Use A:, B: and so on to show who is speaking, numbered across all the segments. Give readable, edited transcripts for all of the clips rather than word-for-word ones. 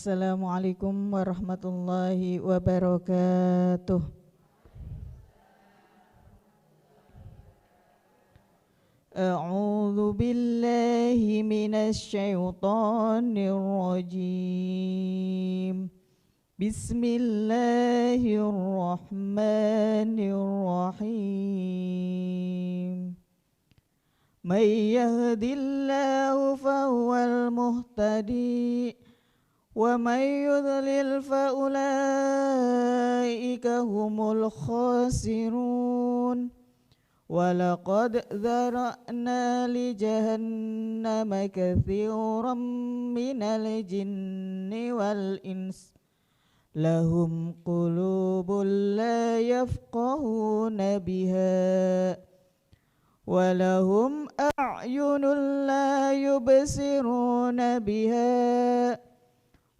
A: Assalamualaikum warahmatullahi wabarakatuh. A'udzu billahi minasy syaithanir rajim. Bismillahirrahmanirrahim. May yahdillahu fahuwal muhtadi wa may yudlil fa ulaika humul khasirun. Walaqad dzara'na li jahannama katsiran minal jinni wal ins lahum qulubun la yafqahuna biha walahum a'yunun la yubsiruna biha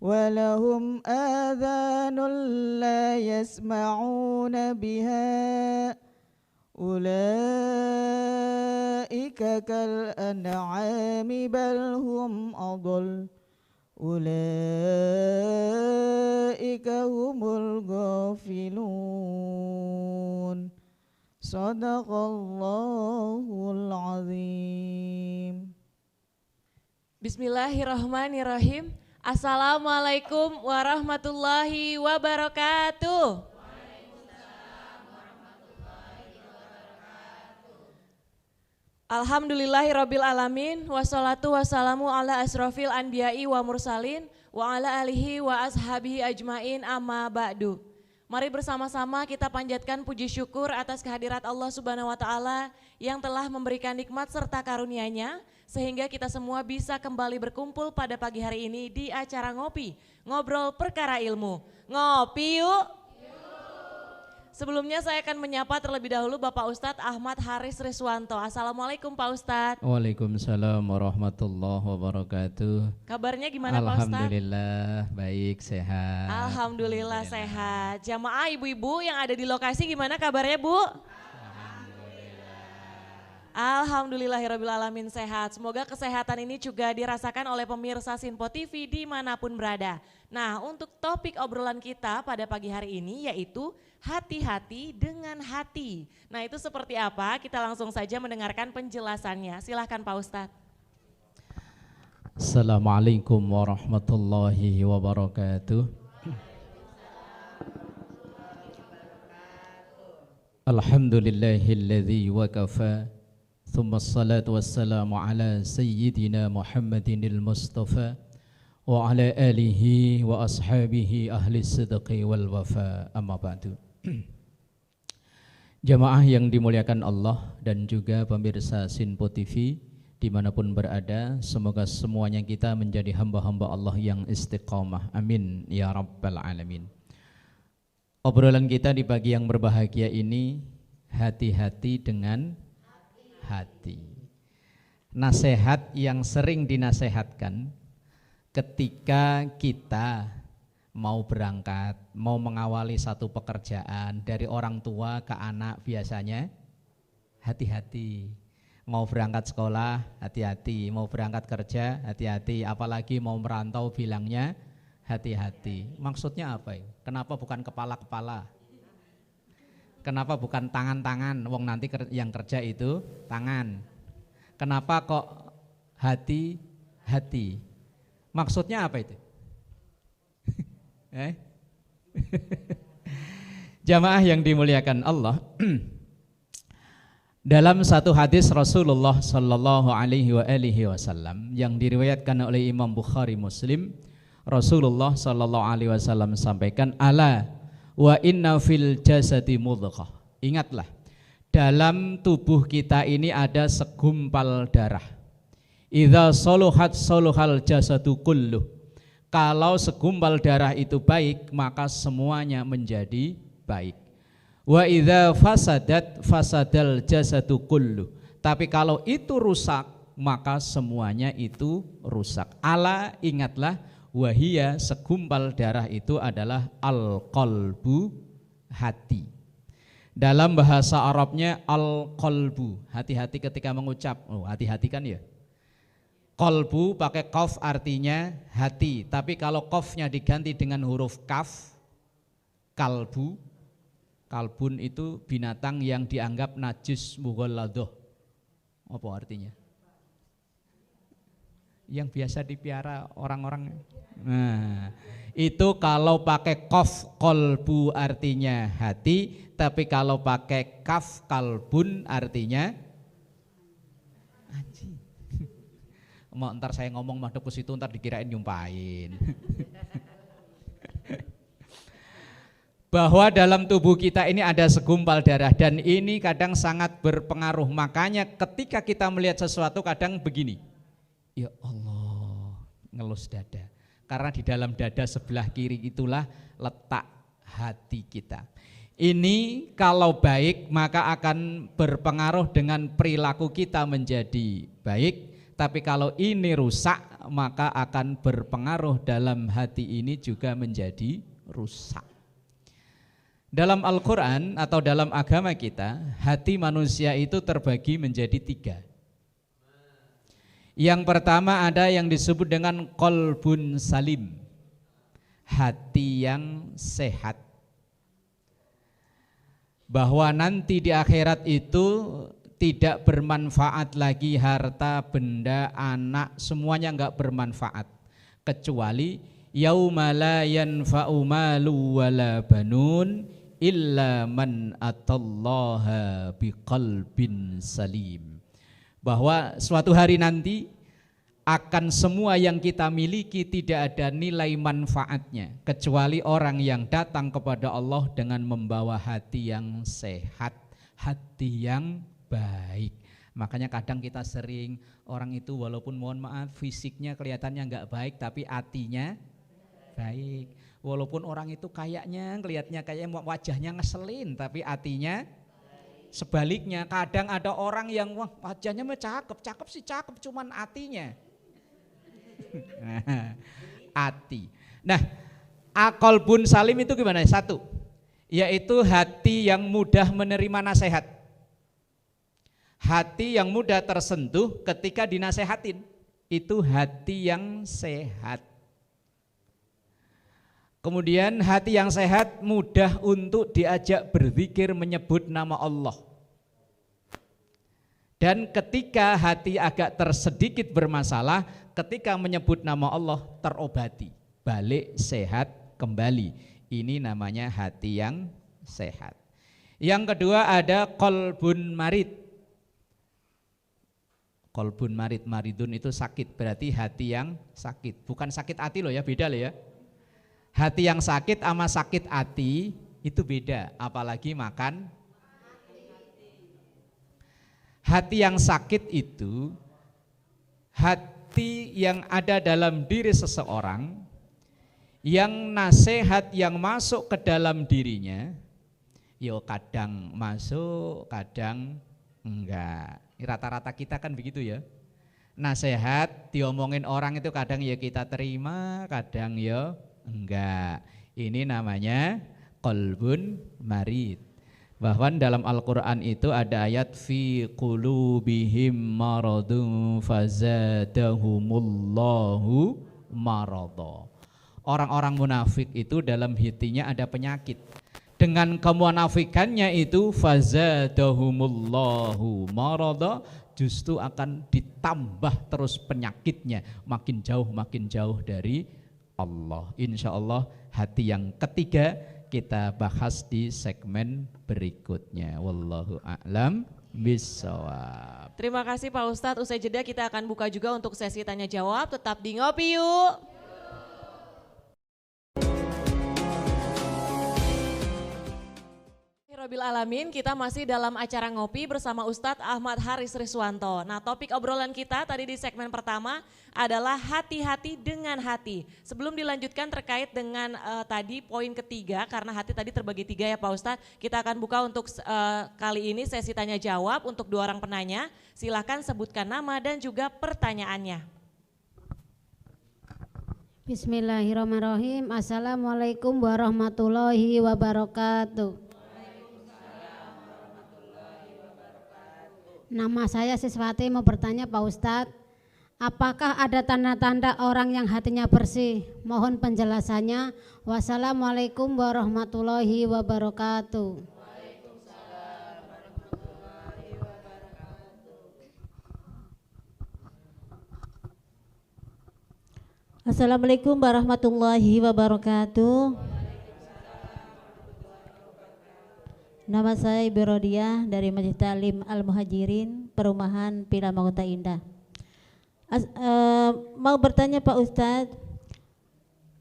A: walahum adhanun la yasma'una biha ulaika kal an'ami bal hum adall ulaika humul ghafilun. Sadaqallahul azim.
B: Bismillahirrahmanirrahim. Assalamualaikum warahmatullahi wabarakatuh. Alhamdulillahirabbil alamin wassalatu wassalamu ala asrofil anbiya'i wa mursalin wa ala alihi wa ashabihi ajmain amma ba'du. Mari bersama-sama kita panjatkan puji syukur atas kehadirat Allah Subhanahu wa taala yang telah memberikan nikmat serta karunia-Nya sehingga kita semua bisa kembali berkumpul pada pagi hari ini di acara ngopi, ngobrol perkara ilmu. Ngopi yuk. Sebelumnya saya akan menyapa terlebih dahulu Bapak Ustadz Ahmad Haris Riswanto. Assalamualaikum Pak Ustadz.
C: Waalaikumsalam warahmatullahi wabarakatuh.
B: Kabarnya gimana Pak Ustadz?
C: Alhamdulillah baik, sehat.
B: Alhamdulillah sehat. Jamaah ibu-ibu yang ada di lokasi gimana kabarnya Bu? Alhamdulillahirrabbilalamin sehat. Semoga kesehatan ini juga dirasakan oleh pemirsa Sinpo TV dimanapun berada. Nah, untuk topik obrolan kita pada pagi hari ini yaitu hati-hati dengan hati. Nah, itu seperti apa? Kita langsung saja mendengarkan penjelasannya. Silahkan Pak Ustadz.
C: Assalamualaikum warahmatullahi wabarakatuh. Alhamdulillahilladzi wa kafa. Thumma assalatu wassalamu ala sayyidina Muhammadinil Mustafa wa ala alihi wa ashabihi ahli sidqi wal wafa, amma ba'du. Jamaah yang dimuliakan Allah dan juga pemirsa Sinpo TV dimanapun berada, semoga semuanya kita menjadi hamba-hamba Allah yang istiqamah, amin ya rabbal alamin. Obrolan kita di pagi yang berbahagia ini, hati-hati dengan hati. Nasihat yang sering dinasehatkan ketika kita mau berangkat, mau mengawali satu pekerjaan dari orang tua ke anak, biasanya hati-hati. Mau berangkat sekolah, hati-hati. Mau berangkat kerja, hati-hati. Apalagi mau merantau, bilangnya hati-hati. Maksudnya apa ya? Kenapa bukan kepala-kepala? Kenapa bukan tangan-tangan? Wong nanti yang kerja itu tangan. Kenapa kok hati-hati? Maksudnya apa itu? Jamaah yang dimuliakan Allah. Dalam satu hadis Rasulullah sallallahu alaihi wasallam yang diriwayatkan oleh Imam Bukhari Muslim, Rasulullah sallallahu alaihi wasallam sampaikan, ala wa inna fil jasadi mudghah. Ingatlah, dalam tubuh kita ini ada segumpal darah. Idza saluhat saluhal jasadu kulluh. Kalau segumpal darah itu baik, maka semuanya menjadi baik. Wa idza fasadat fasadal jasadu kulluh. Tapi kalau itu rusak, maka semuanya itu rusak. Ala, ingatlah, wahia, segumpal darah itu adalah al-qalbu, hati. Dalam bahasa Arabnya al-qalbu, hati-hati ketika mengucap. Oh, hati-hati kan ya. Kolbu pakai qaf artinya hati, tapi kalau qafnya diganti dengan huruf kaf, kalbu, kalbun itu binatang yang dianggap najis mughalladah. Apa artinya? Yang biasa dipiara orang-orang. Nah, itu kalau pakai qaf kolbu artinya hati, tapi kalau pakai kaf kalbun artinya anjing. Mau ntar saya ngomong madep ke situ ntar dikirain nyumpahin. Bahwa dalam tubuh kita ini ada segumpal darah dan ini kadang sangat berpengaruh. Makanya ketika kita melihat sesuatu kadang begini. Ya Allah, ngelus dada. Karena di dalam dada sebelah kiri itulah letak hati kita. Ini kalau baik maka akan berpengaruh dengan perilaku kita menjadi baik. Tapi kalau ini rusak maka akan berpengaruh dalam hati ini juga menjadi rusak. Dalam Al-Quran atau dalam agama kita, hati manusia itu terbagi menjadi 3. Yang pertama ada yang disebut dengan qalbun salim, hati yang sehat. Bahwa nanti di akhirat itu tidak bermanfaat lagi harta, benda, anak, semuanya enggak bermanfaat. Kecuali yauma la yanfa'u malu wala banun illa man atallaha biqalbin salim. Bahwa suatu hari nanti akan semua yang kita miliki tidak ada nilai manfaatnya kecuali orang yang datang kepada Allah dengan membawa hati yang sehat, hati yang baik. Makanya kadang kita sering orang itu walaupun mohon maaf fisiknya kelihatannya enggak baik tapi hatinya baik. Walaupun orang itu kayaknya kelihatannya kayak wajahnya ngeselin tapi hatinya sebaliknya. Kadang ada orang yang wah wajahnya mah cakep sih cakep cuman hatinya hati. Nah, qalbun salim itu gimana? 1, yaitu hati yang mudah menerima nasihat. Hati yang mudah tersentuh ketika dinasehatin, itu hati yang sehat. Kemudian hati yang sehat mudah untuk diajak berzikir menyebut nama Allah. Dan ketika hati agak tersedikit bermasalah, ketika menyebut nama Allah terobati, balik sehat kembali. Ini namanya hati yang sehat. Yang kedua ada qalbun marid. Qalbun marid, maridun itu sakit, berarti hati yang sakit. Bukan sakit hati loh ya, beda loh ya. Hati yang sakit sama sakit hati itu beda, apalagi makan. Hati yang sakit itu hati yang ada dalam diri seseorang, yang nasihat yang masuk ke dalam dirinya, yo kadang masuk, kadang enggak. Rata-rata kita kan begitu ya. Nasihat diomongin orang itu kadang ya kita terima, kadang ya enggak. Ini namanya qalbun marid. Bahwa dalam Al-Quran itu ada ayat fi qulubihim maradun fazadahumullahu marada. Orang-orang munafik itu dalam hatinya ada penyakit. Dengan kemunafikannya itu fazadahumullahu marada, justru akan ditambah terus penyakitnya, makin jauh dari Allah. Insya Allah hati yang ketiga kita bahas di segmen berikutnya. Wallahu a'lam bishawab.
B: Terima kasih Pak Ustadz. Usai jeda kita akan buka juga untuk sesi tanya jawab. Tetap di Ngopi Yuk. Rabbil Alamin, kita masih dalam acara ngopi bersama Ustadz Ahmad Haris Riswanto. Nah, topik obrolan kita tadi di segmen pertama adalah hati-hati dengan hati. Sebelum dilanjutkan terkait dengan tadi poin ketiga, karena hati tadi terbagi 3 ya Pak Ustadz, kita akan buka untuk kali ini sesi tanya jawab untuk 2 orang penanya. Silakan sebutkan nama dan juga pertanyaannya.
D: Bismillahirrahmanirrahim. Assalamualaikum warahmatullahi wabarakatuh. Nama saya Siswati, mau bertanya Pak Ustadz, Apakah ada tanda-tanda orang yang hatinya bersih? Mohon penjelasannya. Wassalamualaikum warahmatullahi wabarakatuh.
E: Assalamualaikum warahmatullahi wabarakatuh. Nama saya Ibu Rodiah dari Majelis Ta'lim Al-Muhajirin, Perumahan Pila Mahkota Indah. Mau bertanya Pak Ustadz,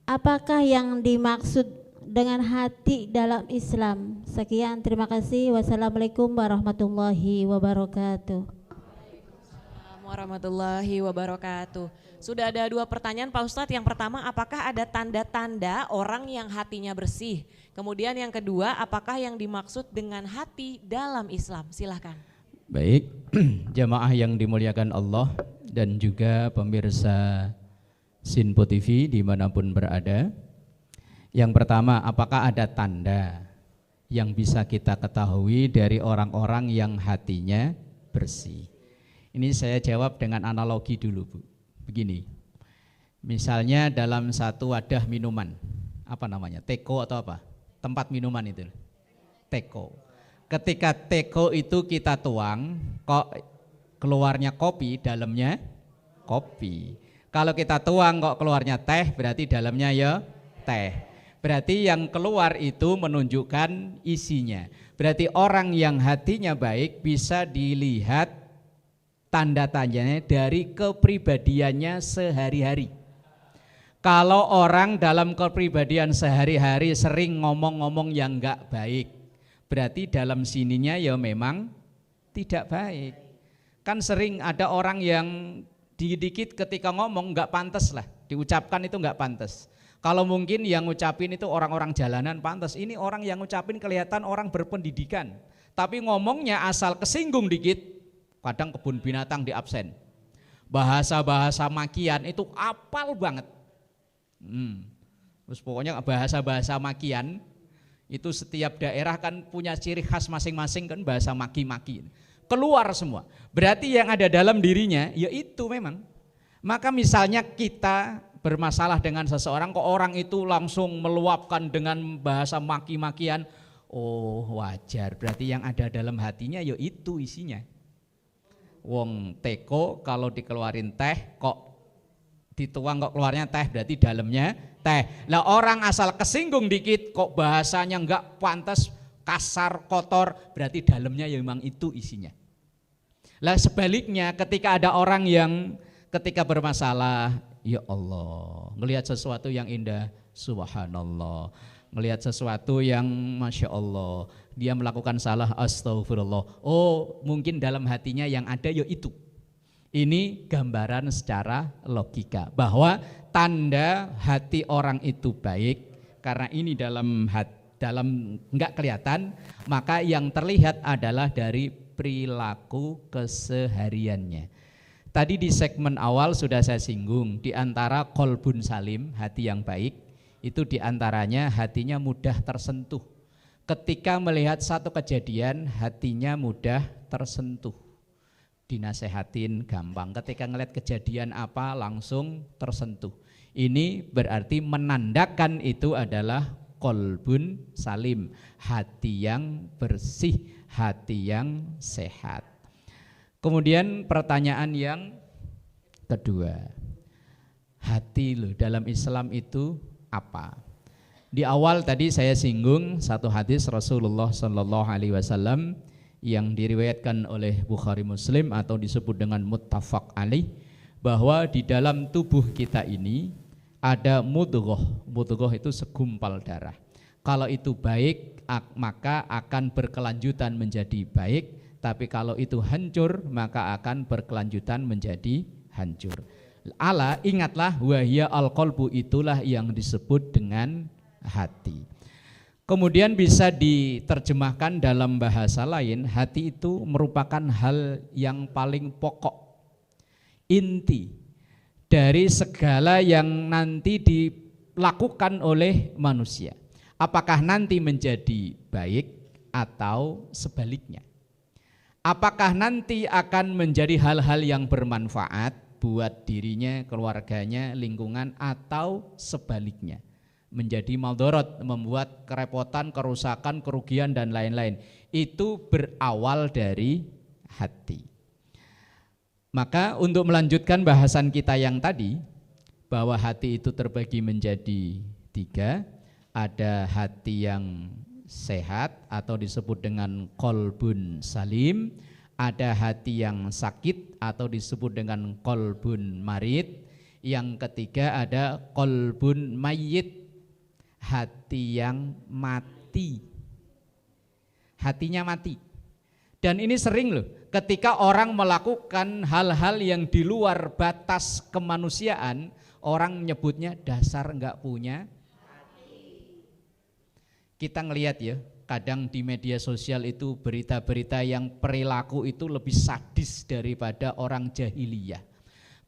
E: apakah yang dimaksud dengan hati dalam Islam? Sekian, terima kasih. Wassalamualaikum warahmatullahi wabarakatuh.
B: Assalamualaikum warahmatullahi wabarakatuh. Sudah ada 2 pertanyaan Pak Ustadz. Yang pertama, apakah ada tanda-tanda orang yang hatinya bersih? Kemudian yang kedua, apakah yang dimaksud dengan hati dalam Islam? Silahkan.
C: Baik, jamaah yang dimuliakan Allah dan juga pemirsa Sinpo TV dimanapun berada. Yang pertama, apakah ada tanda yang bisa kita ketahui dari orang-orang yang hatinya bersih? Ini saya jawab dengan analogi dulu, Bu. Begini, misalnya dalam satu wadah minuman, apa namanya, teko atau apa? Tempat minuman itu, teko. Ketika teko itu kita tuang, kok keluarnya kopi, dalamnya kopi. Kalau kita tuang kok keluarnya teh, berarti dalamnya ya teh. Berarti yang keluar itu menunjukkan isinya. Berarti orang yang hatinya baik bisa dilihat tanda-tandanya dari kepribadiannya sehari-hari. Kalau orang dalam kepribadian sehari-hari sering ngomong-ngomong yang enggak baik, berarti dalam sininya ya memang tidak baik. Kan sering ada orang yang dikit-dikit ketika ngomong enggak pantas lah, diucapkan itu enggak pantas. Kalau mungkin yang ngucapin itu orang-orang jalanan pantas, ini orang yang ngucapin kelihatan orang berpendidikan, tapi ngomongnya asal kesinggung dikit, kadang kebun binatang di absen. Bahasa-bahasa makian itu apal banget. Terus pokoknya bahasa-bahasa makian itu setiap daerah kan punya ciri khas masing-masing kan, bahasa maki-maki. Keluar semua. Berarti yang ada dalam dirinya ya itu memang. Maka misalnya kita bermasalah dengan seseorang, kok orang itu langsung meluapkan dengan bahasa maki-makian, oh wajar. Berarti yang ada dalam hatinya ya itu isinya. Wong teko kalau dikeluarin teh kok dituang kok keluarnya teh, berarti dalamnya teh. Lah orang asal kesinggung dikit kok bahasanya enggak pantas, kasar, kotor, berarti dalamnya ya memang itu isinya. Lah sebaliknya ketika ada orang yang ketika bermasalah, ya Allah, ngelihat sesuatu yang indah, subhanallah, ngelihat sesuatu yang masya Allah, dia melakukan salah, astagfirullah. Oh mungkin dalam hatinya yang ada ya itu. Ini gambaran secara logika bahwa tanda hati orang itu baik karena ini dalam enggak kelihatan, maka yang terlihat adalah dari perilaku kesehariannya. Tadi di segmen awal sudah saya singgung, di antara qalbun salim, hati yang baik, itu di antaranya hatinya mudah tersentuh. Ketika melihat satu kejadian, hatinya mudah tersentuh. Dinasehatin gampang, ketika ngelihat kejadian apa langsung tersentuh. Ini berarti menandakan itu adalah qalbun salim, hati yang bersih, hati yang sehat. Kemudian pertanyaan yang kedua, hati loh dalam Islam itu apa? Di awal tadi saya singgung satu hadis Rasulullah SAW yang diriwayatkan oleh Bukhari Muslim atau disebut dengan muttafaq alaih, bahwa di dalam tubuh kita ini ada mudghah. Mudghah itu segumpal darah. Kalau itu baik maka akan berkelanjutan menjadi baik, tapi kalau itu hancur maka akan berkelanjutan menjadi hancur. Ala, ingatlah, wahya al-qalbu, itulah yang disebut dengan hati. Kemudian bisa diterjemahkan dalam bahasa lain, hati itu merupakan hal yang paling pokok, inti dari segala yang nanti dilakukan oleh manusia. Apakah nanti menjadi baik atau sebaliknya? Apakah nanti akan menjadi hal-hal yang bermanfaat buat dirinya, keluarganya, lingkungan, atau sebaliknya menjadi maldorot, membuat kerepotan, kerusakan, kerugian dan lain-lain. Itu berawal dari hati. Maka untuk melanjutkan bahasan kita yang tadi, bahwa hati itu terbagi menjadi 3, ada hati yang sehat atau disebut dengan qalbun salim, ada hati yang sakit atau disebut dengan qalbun marid, yang ketiga ada qalbun mayyit, hati yang mati. Hatinya mati. Dan ini sering loh, ketika orang melakukan hal-hal yang di luar batas kemanusiaan, orang menyebutnya dasar enggak punya hati. Kita ngelihat ya, kadang di media sosial itu berita-berita yang perilaku itu lebih sadis daripada orang jahiliyah.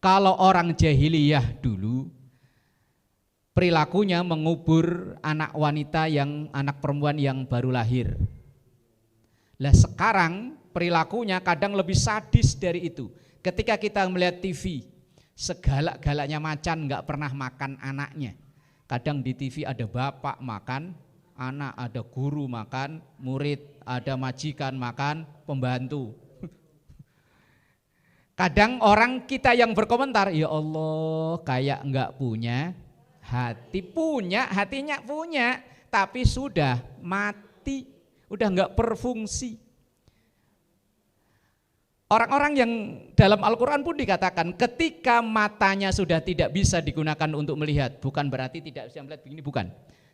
C: Kalau orang jahiliyah dulu perilakunya mengubur anak wanita anak perempuan yang baru lahir. Lah sekarang perilakunya kadang lebih sadis dari itu. Ketika kita melihat TV, segalak-galaknya macan nggak pernah makan anaknya. Kadang di TV ada bapak makan anak, ada guru makan murid, ada majikan makan pembantu. Kadang orang kita yang berkomentar, ya Allah kayak nggak punya hati. Punya, hatinya punya, tapi sudah mati, udah nggak berfungsi. Orang-orang yang dalam Al-Quran pun dikatakan ketika matanya sudah tidak bisa digunakan untuk melihat, bukan berarti tidak bisa melihat begini, bukan.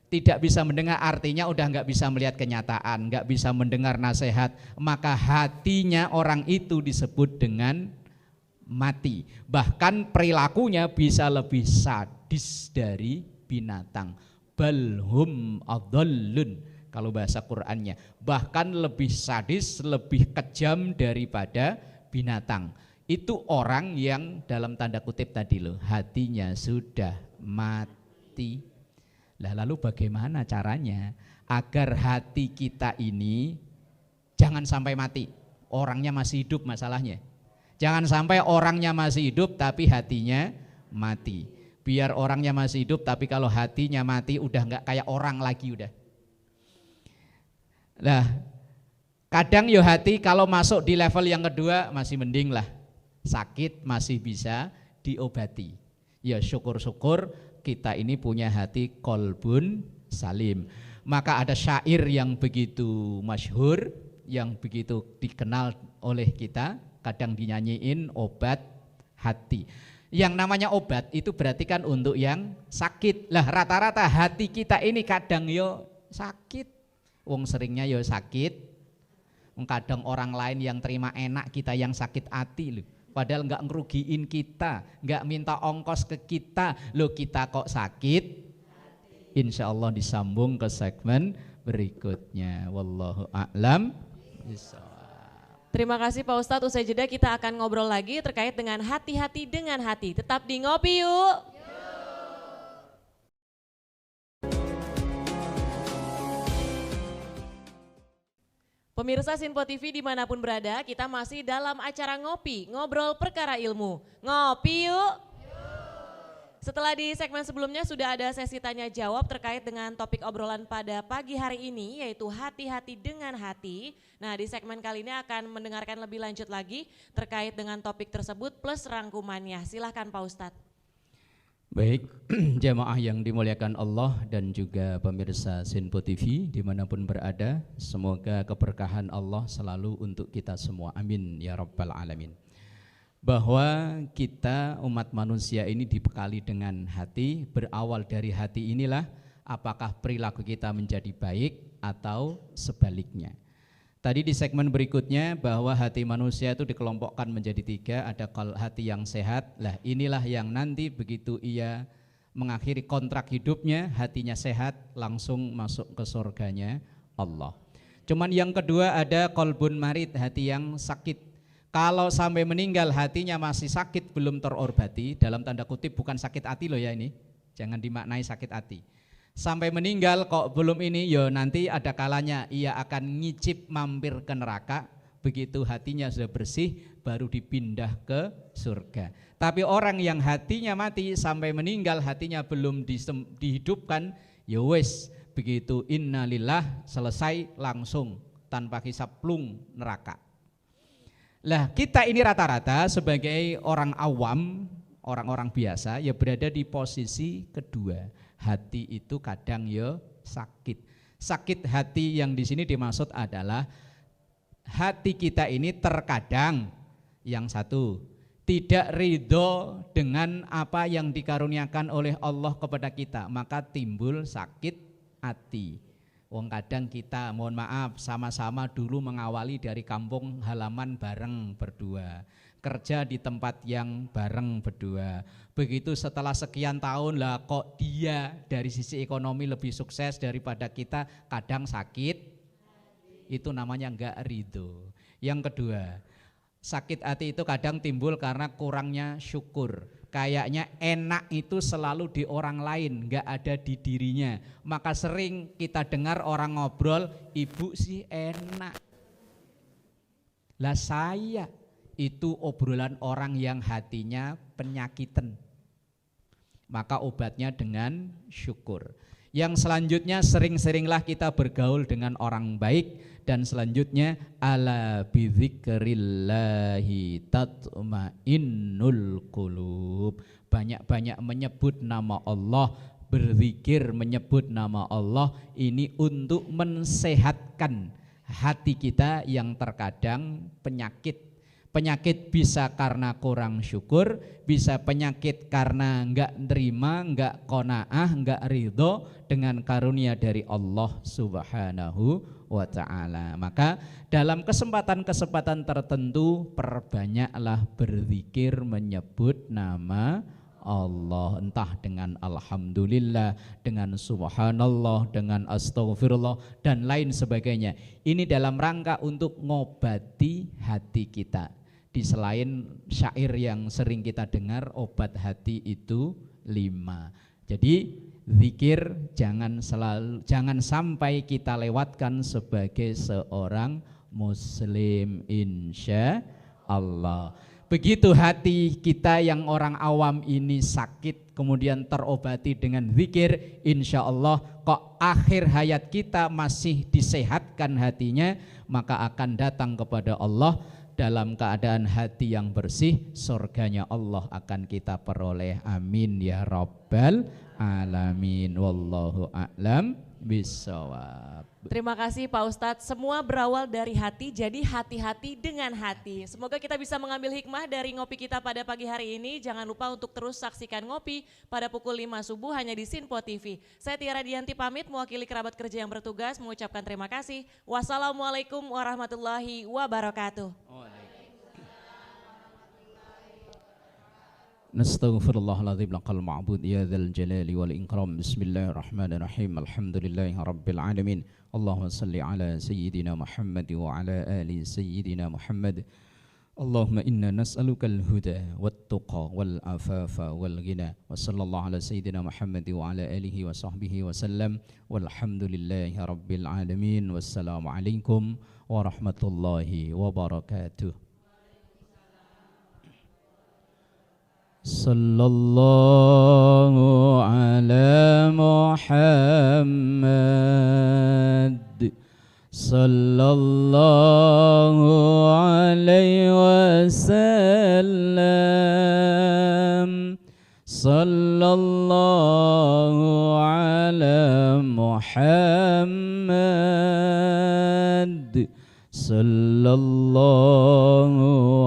C: Tidak bisa mendengar artinya udah nggak bisa melihat kenyataan, nggak bisa mendengar nasihat, maka hatinya orang itu disebut dengan mati. Bahkan perilakunya bisa lebih sadis dari binatang. Balhum adallun kalau bahasa Qur'annya, bahkan lebih sadis, lebih kejam daripada binatang. Itu orang yang dalam tanda kutip tadi loh, hatinya sudah mati. Lah lalu bagaimana caranya agar hati kita ini jangan sampai mati? Orangnya masih hidup masalahnya. Jangan sampai orangnya masih hidup tapi hatinya mati. Biar orangnya masih hidup tapi kalau hatinya mati udah nggak kayak orang lagi udah. Nah, kadang yo hati kalau masuk di level yang kedua masih mending lah. Sakit masih bisa diobati. Ya syukur-syukur kita ini punya hati qalbun salim. Maka ada syair yang begitu masyhur, yang begitu dikenal oleh kita, kadang dinyanyiin obat hati. Yang namanya obat itu berarti kan untuk yang sakit. Lah rata-rata hati kita ini kadang yo sakit. Wong seringnya yo sakit. Kadang orang lain yang terima enak, kita yang sakit hati loh. Padahal nggak ngerugiin kita, nggak minta ongkos ke kita, loh kita kok sakit. Insya Allah disambung ke segmen berikutnya. Wallahu a'lam bishawab.
B: Terima kasih Pak Ustadz, usai jeda kita akan ngobrol lagi terkait dengan hati-hati dengan hati. Tetap di Ngopi Yuk. Pemirsa Sinpo TV dimanapun berada, kita masih dalam acara Ngopi, ngobrol perkara ilmu. Ngopi yuk. Setelah di segmen sebelumnya sudah ada sesi tanya jawab terkait dengan topik obrolan pada pagi hari ini, yaitu hati-hati dengan hati. Nah, di segmen kali ini akan mendengarkan lebih lanjut lagi terkait dengan topik tersebut plus rangkumannya. Silahkan Pak Ustadz.
C: Baik, jamaah yang dimuliakan Allah dan juga pemirsa Sinpo TV dimanapun berada, semoga keberkahan Allah selalu untuk kita semua, amin ya rabbal alamin. Bahwa kita umat manusia ini dibekali dengan hati, berawal dari hati inilah apakah perilaku kita menjadi baik atau sebaliknya. Tadi di segmen berikutnya bahwa hati manusia itu dikelompokkan menjadi 3, ada hati yang sehat. Lah inilah yang nanti begitu ia mengakhiri kontrak hidupnya, hatinya sehat, langsung masuk ke surganya Allah. Cuman yang kedua ada qalbun marid, hati yang sakit. Kalau sampai meninggal hatinya masih sakit, belum terobati, dalam tanda kutip bukan sakit hati loh ya ini, jangan dimaknai sakit hati. Sampai meninggal kok belum ini, yo nanti ada kalanya ia akan ngicip mampir ke neraka, Begitu hatinya sudah bersih, baru dipindah ke surga. Tapi orang yang hatinya mati sampai meninggal, hatinya belum dihidupkan, ya wes, begitu innalillah selesai langsung tanpa hisab plung neraka. Lah kita ini rata-rata sebagai orang awam, orang-orang biasa ya berada di posisi kedua. Hati itu kadang ya sakit. Sakit hati yang di sini dimaksud adalah hati kita ini terkadang yang satu tidak ridho dengan apa yang dikaruniakan oleh Allah kepada kita, maka timbul sakit hati. Wong kadang kita mohon maaf sama-sama dulu mengawali dari kampung halaman bareng berdua, kerja di tempat yang bareng berdua. Begitu setelah sekian tahun lah kok dia dari sisi ekonomi lebih sukses daripada kita, kadang sakit, itu namanya enggak ridho. Yang kedua, sakit hati itu kadang timbul karena kurangnya syukur. Kayaknya enak itu selalu di orang lain, enggak ada di dirinya. Maka sering kita dengar orang ngobrol, ibu sih enak. Lah saya, itu obrolan orang yang hatinya penyakitan. Maka obatnya dengan syukur. Yang selanjutnya sering-seringlah kita bergaul dengan orang baik. Dan selanjutnya ala bidzikrillahi tatmainnul qulub. Banyak-banyak menyebut nama Allah, berzikir menyebut nama Allah, ini untuk mensehatkan hati kita yang terkadang penyakit. Penyakit bisa karena kurang syukur, bisa penyakit karena enggak nerima, enggak qanaah, enggak ridho dengan karunia dari Allah Subhanahu wa ta'ala. Maka dalam kesempatan-kesempatan tertentu perbanyaklah berzikir menyebut nama Allah, entah dengan alhamdulillah, dengan subhanallah, dengan astaghfirullah dan lain sebagainya. Ini dalam rangka untuk ngobati hati kita. Di selain syair yang sering kita dengar, obat hati itu 5. Jadi zikir jangan sampai kita lewatkan sebagai seorang muslim, insya Allah. Begitu hati kita yang orang awam ini sakit kemudian terobati dengan zikir, insya Allah kok akhir hayat kita masih disehatkan hatinya, maka akan datang kepada Allah dalam keadaan hati yang bersih, surganya Allah akan kita peroleh. Amin ya rabbal alamin. Wallahu a'lam bishawab.
B: Terima kasih Pak Ustadz, semua berawal dari hati, jadi hati-hati dengan hati. Semoga kita bisa mengambil hikmah dari ngopi kita pada pagi hari ini. Jangan lupa untuk terus saksikan ngopi pada pukul 5 subuh hanya di Sinpo TV. Saya Tiara Dianti pamit mewakili kerabat kerja yang bertugas mengucapkan terima kasih. Wassalamualaikum warahmatullahi wabarakatuh.
C: Nastaghfirullahaladzim laqal ma'bud ya dzal jalali wal ikram. Bismillahirrahmanirrahim. Alhamdulillahi rabbil alamin. Allahumma salli ala sayyidina Muhammad wa ala ali sayyidina Muhammad. Allahumma inna nas'alukal huda wat tuqa wal afafa wal ghina. Wa sallallahu ala sayyidina Muhammad wa ala alihi wa sahbihi wa sallam. Walhamdulillahi rabbil alamin. Wassalamu alaikum warahmatullahi wabarakatuh. Sallallahu ala Muhammad sallallahu alaihi wasallam. Sallallahu ala Muhammad sallallahu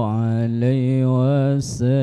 C: alaihi wasallam.